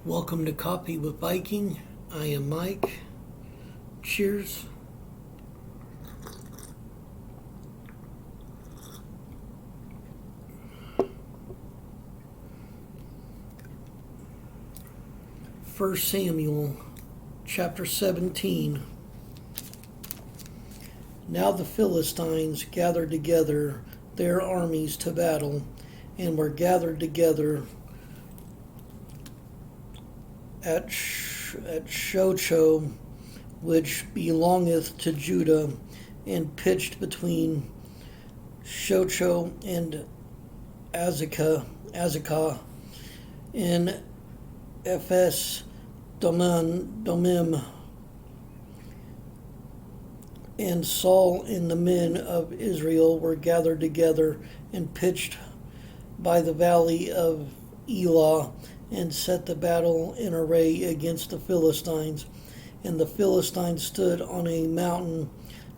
Welcome to Coffee with Viking. I am Mike. Cheers. First Samuel, chapter 17. Now the Philistines gathered together their armies to battle, and were gathered together at Shocho, which belongeth to Judah, and pitched between Shocho and Azekah in Ephes Domim. And Saul and the men of Israel were gathered together and pitched by the valley of Elah, and set the battle in array against the Philistines. And the Philistines stood on a mountain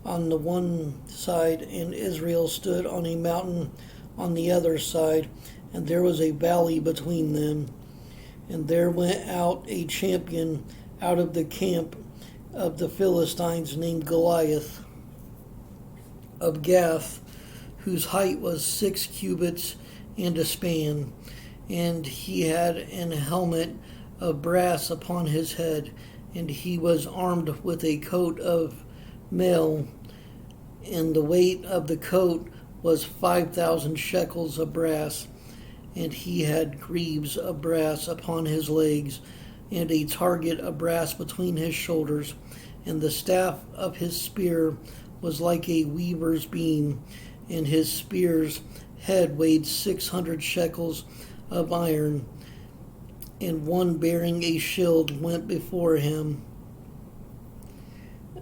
on the one side, and Israel stood on a mountain on the other side, and there was a valley between them. And there went out a champion out of the camp of the Philistines, named Goliath of Gath, whose height was 6 cubits and a span. And he had an helmet of brass upon his head, and he was armed with a coat of mail, and the weight of the coat was 5,000 shekels of brass. And he had greaves of brass upon his legs, and a target of brass between his shoulders. And the staff of his spear was like a weaver's beam, and his spear's head weighed 600 shekels of iron. And one bearing a shield went before him.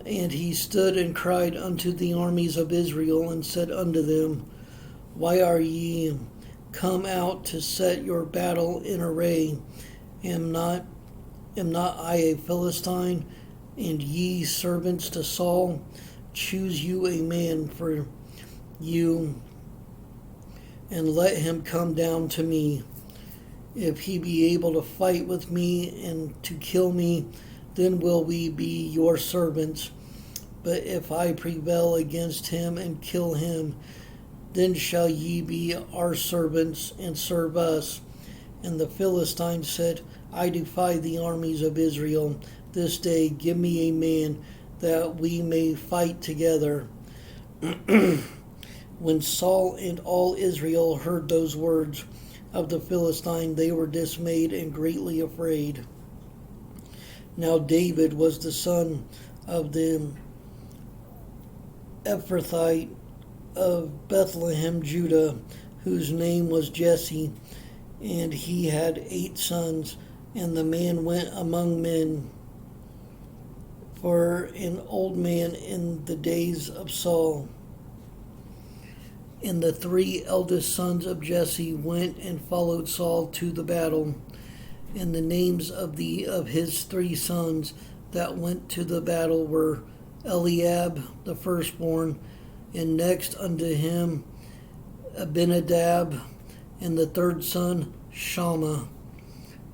And he stood and cried unto the armies of Israel, and said unto them, Why are ye come out to set your battle in array? Am not I a Philistine, and ye servants to Saul? Choose you a man for you, and let him come down to me. If he be able to fight with me and to kill me, then will we be your servants. But if I prevail against him and kill him, then shall ye be our servants and serve us. And the Philistines said, I defy the armies of Israel. This day give me a man, that we may fight together. When Saul and all Israel heard those words of the Philistine, they were dismayed and greatly afraid. Now David was the son of the Ephrathite of Bethlehem, Judah, whose name was Jesse, and he had 8 sons. And the man went among men for an old man in the days of Saul. And the 3 eldest sons of Jesse went and followed Saul to the battle. And the names of his 3 sons that went to the battle were Eliab the firstborn, and next unto him Abinadab, and the 3rd son Shammah.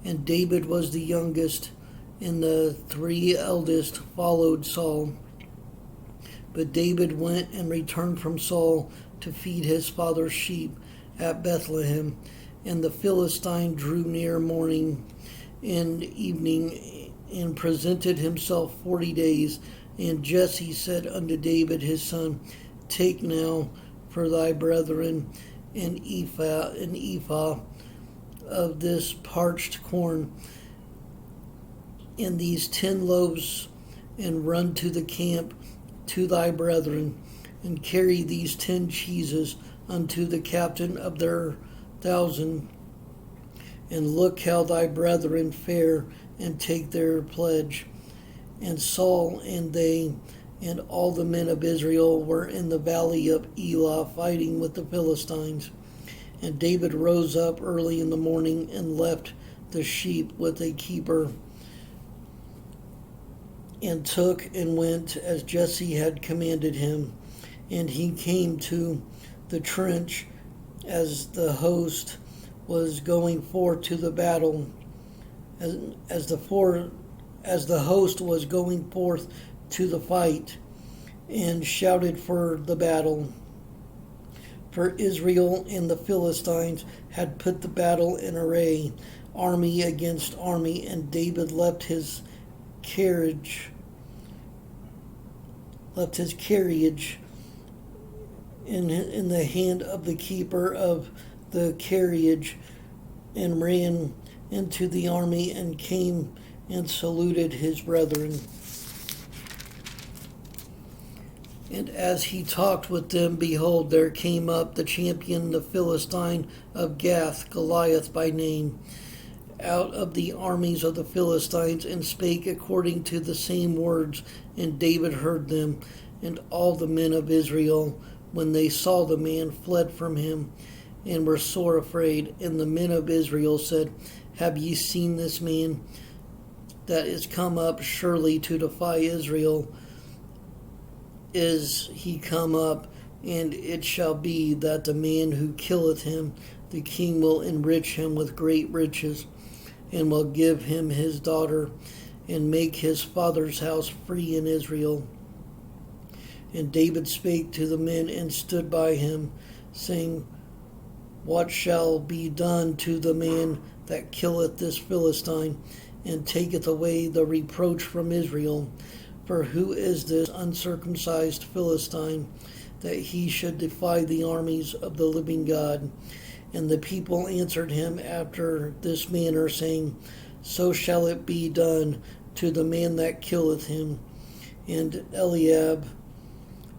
And David was the youngest, and the 3 eldest followed Saul. But David went and returned from Saul to feed his father's sheep at Bethlehem. And the Philistine drew near morning and evening, and presented himself 40 days. And Jesse said unto David his son, Take now for thy brethren an ephah of this parched corn, and these 10 loaves, and run to the camp to thy brethren, and carry these 10 cheeses unto the captain of their 1,000, and look how thy brethren fare, and take their pledge. And Saul and they and all the men of Israel were in the valley of Elah, fighting with the Philistines. And David rose up early in the morning, and left the sheep with a keeper, and took and went as Jesse had commanded him. And he came to the trench as the host was going forth to the battle, as the host was going forth to the fight, and shouted for the battle. For Israel and the Philistines had put the battle in array, army against army, and David left his carriage in the hand of the keeper of the carriage, and ran into the army and came and saluted his brethren. And as he talked with them, behold, there came up the champion, the Philistine of Gath, Goliath by name, out of the armies of the Philistines, and spake according to the same words. And David heard them. And all the men of Israel, when they saw the man, fled from him, and were sore afraid. And the men of Israel said, Have ye seen this man that is come up surely to defy Israel? Is he come up? And it shall be that the man who killeth him, the king will enrich him with great riches, and will give him his daughter, and make his father's house free in Israel. And David spake to the men, and stood by him, saying, What shall be done to the man that killeth this Philistine, and taketh away the reproach from Israel? For who is this uncircumcised Philistine, that he should defy the armies of the living God? And the people answered him after this manner, saying, So shall it be done to the man that killeth him. And Eliab,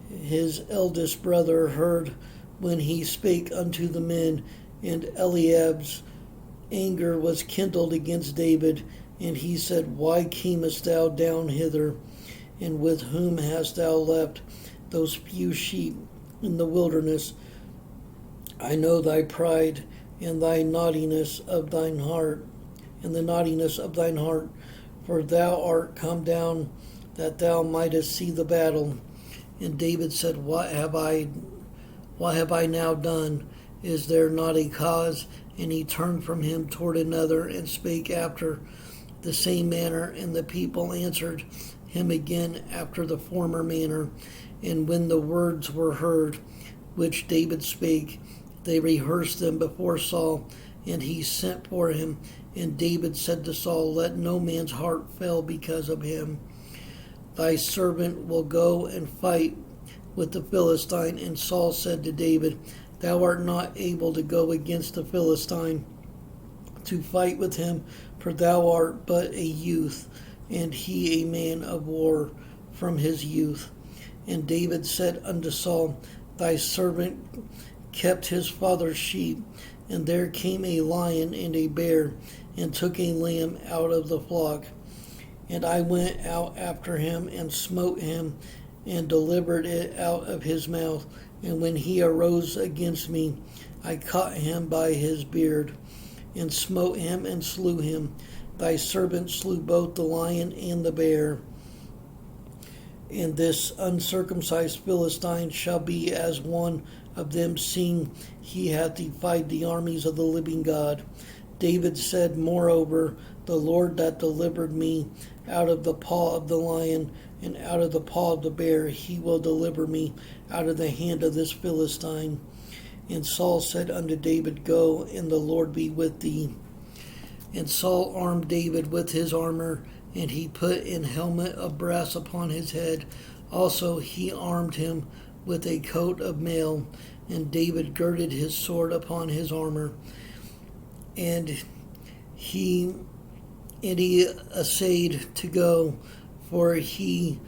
his eldest brother, heard when he spake unto the men, and Eliab's anger was kindled against David, and he said, Why camest thou down hither? And with whom hast thou left those few sheep in the wilderness? I know thy pride and thy naughtiness of thine heart, for thou art come down that thou mightest see the battle. And David said, What have I now done? Is there not a cause? And he turned from him toward another, and spake after the same manner. And the people answered him again after the former manner. And when the words were heard which David spake, they rehearsed them before Saul, and he sent for him. And David said to Saul, Let no man's heart fail because of him. Thy servant will go and fight with the Philistine. And Saul said to David, Thou art not able to go against the Philistine to fight with him, for thou art but a youth, and he a man of war from his youth. And David said unto Saul, Thy servant kept his father's sheep, and there came a lion and a bear, and took a lamb out of the flock. And I went out after him, and smote him, and delivered it out of his mouth. And when he arose against me, I caught him by his beard, and smote him, and slew him. Thy servant slew both the lion and the bear. And this uncircumcised Philistine shall be as one of them, seeing he hath defied the armies of the living God. David said, Moreover, the Lord that delivered me out of the paw of the lion and out of the paw of the bear, he will deliver me out of the hand of this Philistine. And Saul said unto David, Go, and the Lord be with thee. And Saul armed David with his armor, and he put an helmet of brass upon his head. Also he armed him with a coat of mail, and David girded his sword upon his armor. And he essayed to go, for he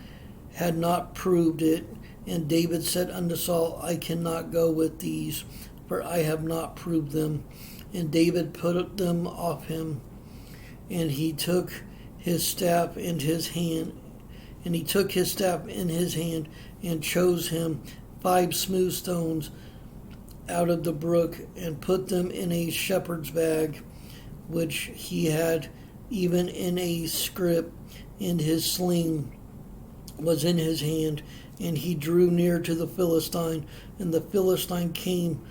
had not proved it. And David said unto Saul, I cannot go with these, for I have not proved them. And David put them off him, and he took his staff in his hand, and chose him 5 smooth stones out of the brook, and put them in a shepherd's bag, which he had, even in a scrip, and his sling was in his hand. And he drew near to the Philistine, and the Philistine came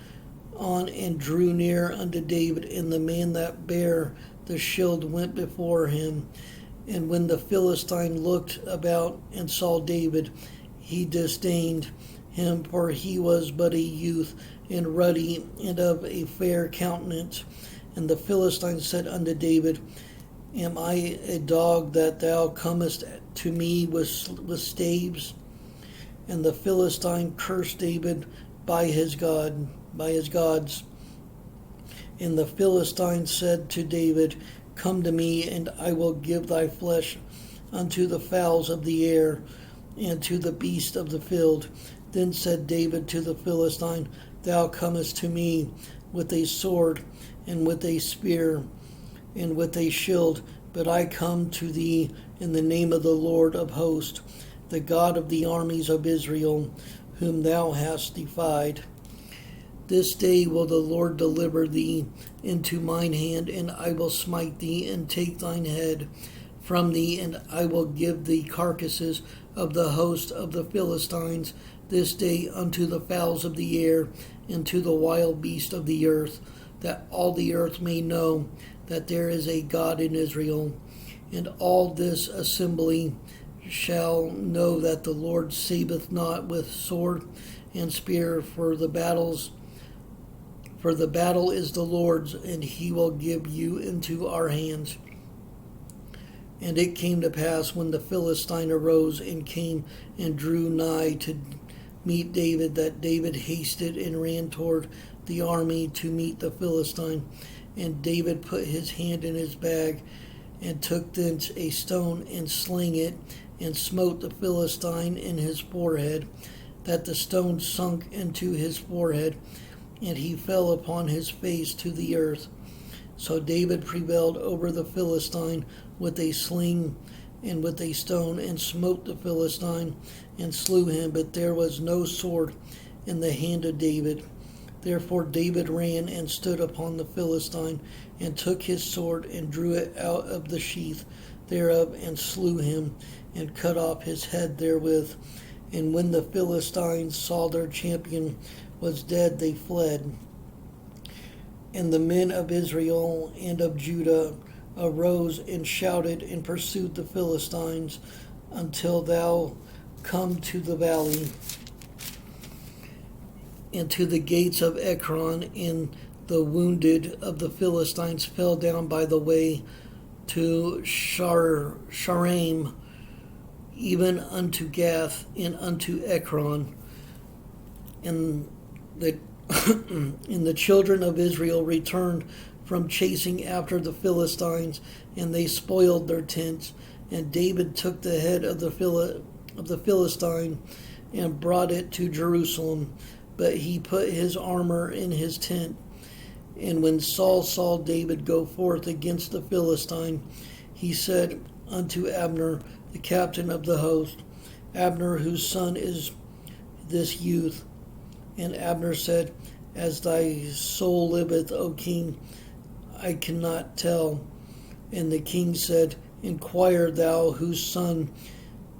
on and drew near unto David, and the man that bare the shield went before him. And when the Philistine looked about and saw David, he disdained him, for he was but a youth, and ruddy, and of a fair countenance. And the Philistine said unto David, Am I a dog that thou comest to me with staves? And the Philistine cursed David by his gods. And the Philistine said to David, Come to me, and I will give thy flesh unto the fowls of the air, and to the beasts of the field. Then said David to the Philistine, Thou comest to me with a sword, and with a spear, and with a shield, but I come to thee in the name of the Lord of hosts, the God of the armies of Israel, whom thou hast defied. This day will the Lord deliver thee into mine hand, and I will smite thee, and take thine head from thee, and I will give the carcasses of the host of the Philistines this day unto the fowls of the air, and to the wild beasts of the earth, that all the earth may know that there is a God in Israel. And all this assembly shall know that the Lord saveth not with sword and spear, for the battle is the Lord's, and he will give you into our hands. And it came to pass, when the Philistine arose and came and drew nigh to meet David, that David hasted and ran toward the army to meet the Philistine. And David put his hand in his bag, and took thence a stone, and sling it, and smote the Philistine in his forehead, that the stone sunk into his forehead, and he fell upon his face to the earth. So David prevailed over the Philistine with a sling and with a stone, and smote the Philistine, and slew him, but there was no sword in the hand of David. Therefore David ran and stood upon the Philistine, and took his sword, and drew it out of the sheath thereof, and slew him, and cut off his head therewith. And when the Philistines saw their champion was dead, they fled. And the men of Israel and of Judah arose and shouted and pursued the Philistines until thou come to the valley and to the gates of Ekron, and the wounded of the Philistines fell down by the way to Shaaraim, even unto Gath, and unto Ekron. And the children of Israel returned from chasing after the Philistines, and they spoiled their tents. And David took the head of the Philistine and brought it to Jerusalem, but he put his armor in his tent. And when Saul saw David go forth against the Philistine, he said unto Abner, the captain of the host, Abner, whose son is this youth? And Abner said, As thy soul liveth, O king, I cannot tell. And the king said, Inquire thou whose son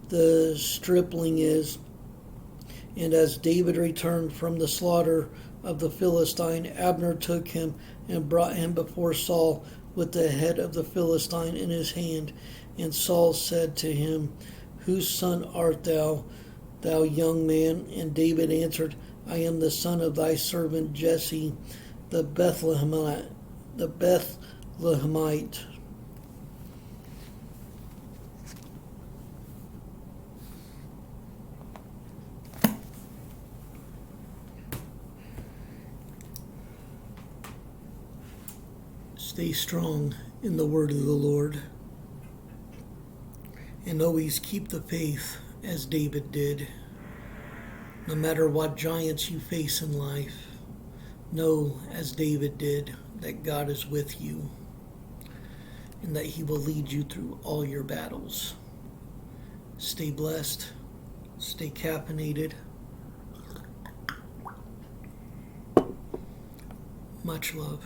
the stripling is. And as David returned from the slaughter of the Philistine, Abner took him and brought him before Saul with the head of the Philistine in his hand. And Saul said to him, Whose son art thou, thou young man? And David answered, I am the son of thy servant Jesse, the Bethlehemite. Stay strong in the word of the Lord, and always keep the faith as David did. No matter what giants you face in life, know, as David did, that God is with you, and that he will lead you through all your battles. Stay blessed, stay caffeinated. Much love.